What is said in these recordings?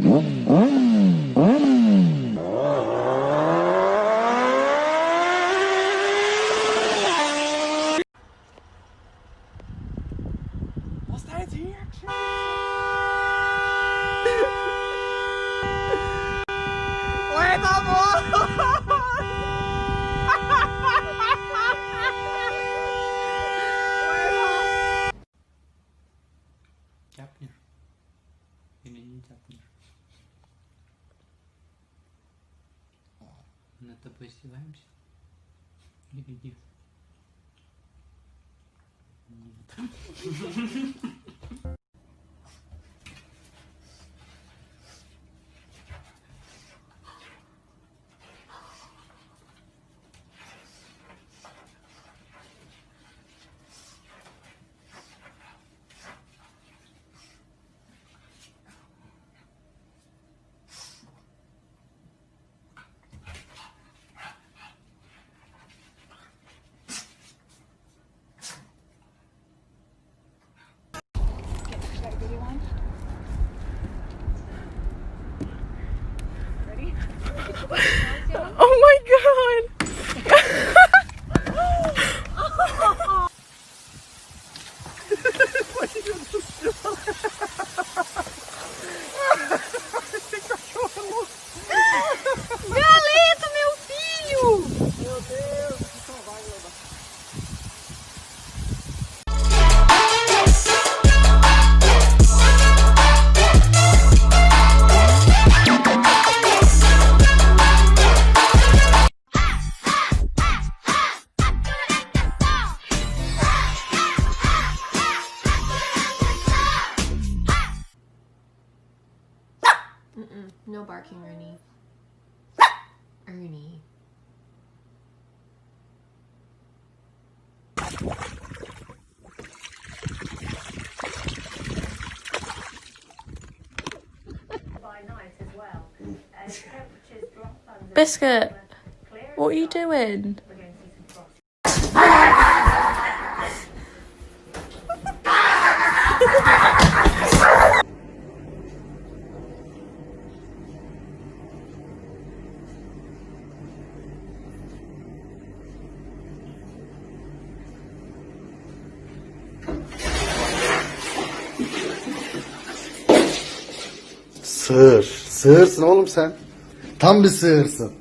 Was da jetzt hergeschickt? Alter, Capnir. Yine capnir. На то поиздеваемся. Или нет? Нет. Oh my god! Galeta, meu filho! Meu Deus, então vai, Loba. No barking, Ernie. Ernie. Biscuit, what are you doing? Sığır. Sığırsın oğlum sen. Tam bir sığırsın.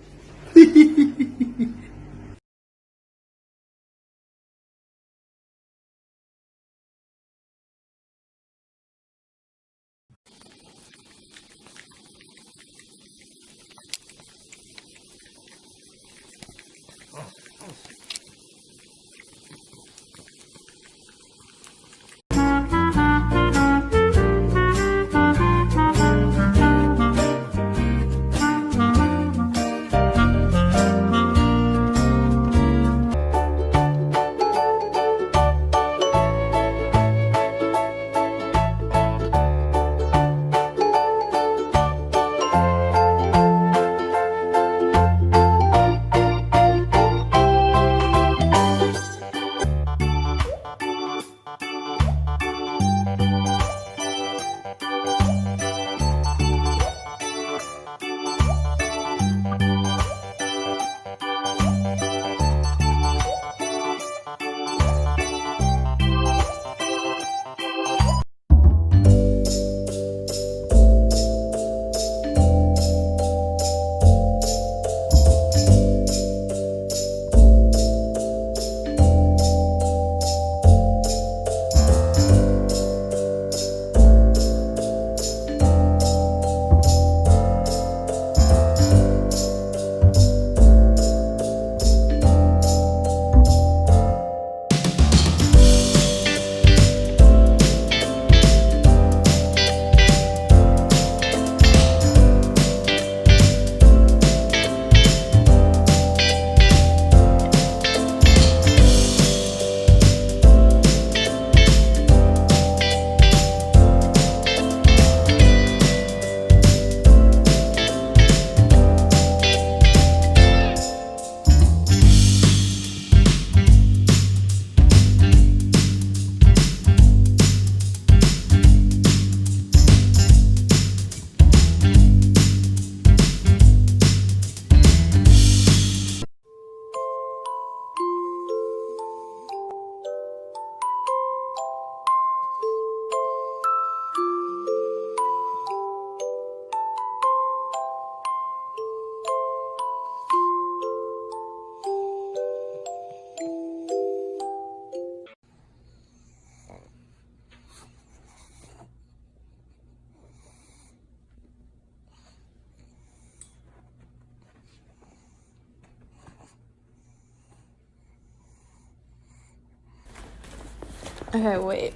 Okay, wait.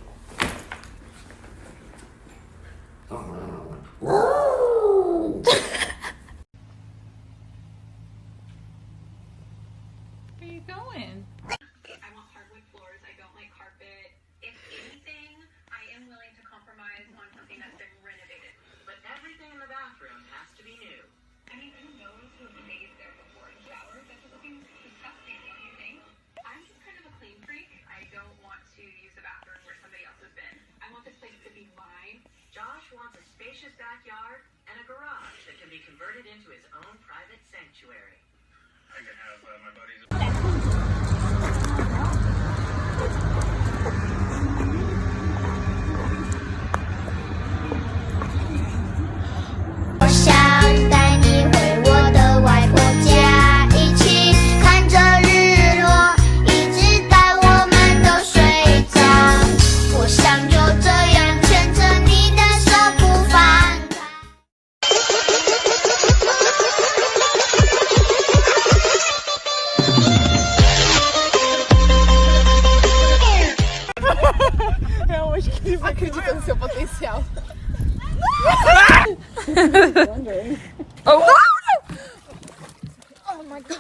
Where are you going? I want hardwood floors. I don't like carpet. If anything, I am willing to compromise on something that's been renovated. But everything in the bathroom has to be new. I mean, who knows who bathed there before and showered? That's just looking disgusting, don't you think? I'm just kind of a clean freak. I don't want to use the bathroom where somebody else has been. I want this place to be mine. Josh wants a spacious backyard and a garage that can be converted into his own private sanctuary. I can have my buddies. Realmente que ele acredita no seu potencial. Oh! Oh my god!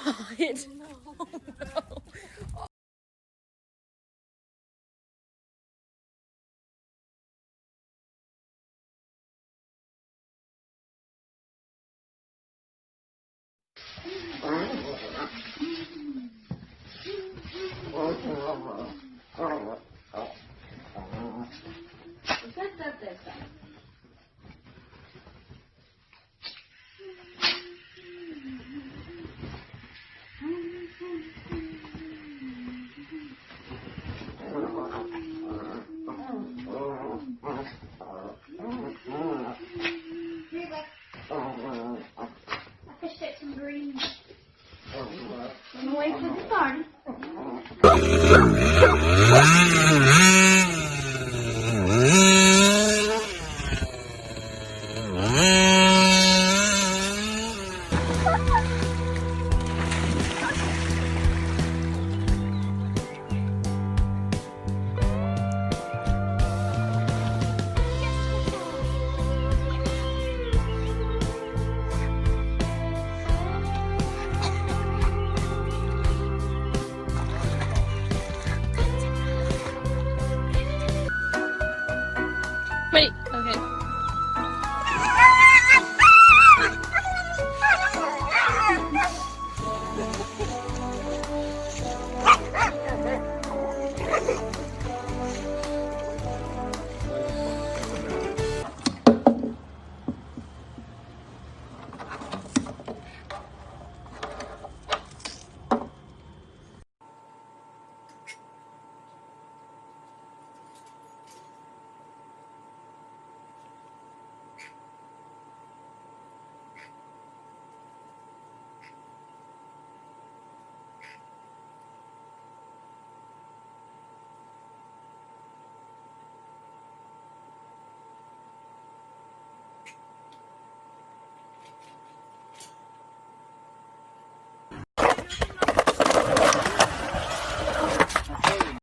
Wait, okay.